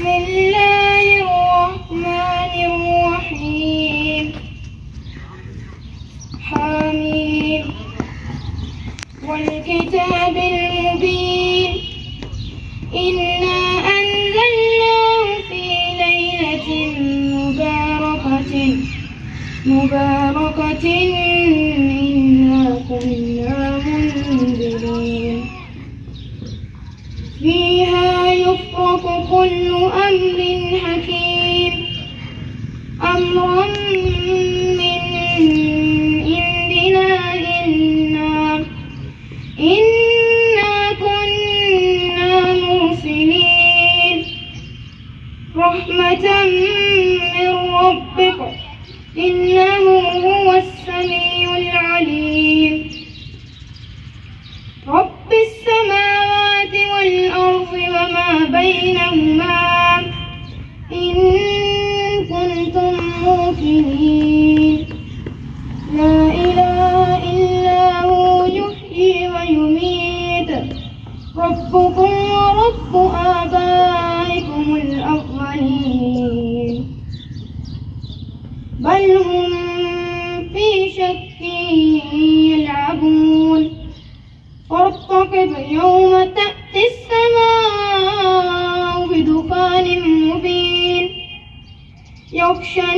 بسم الله الرحمن الرحيم. حميم. والكتاب المبين. إنا أنزلناه في ليلة مباركة إنا كنا منذرين. فيها يفرق كل أمر حكيم أمرا من عندنا إنا كنا مرسلين. رحمة من ربك إنه هو السميع العليم. رب السماوات والأرض وما بينهما إن كنتم موقنين. لا إله إلا هو يحيي ويميت. ربكم ورب آبائكم الأولين بل هم في شك يلعبون. فارتقب يوم تأتي السماء بدخان مبين يغشى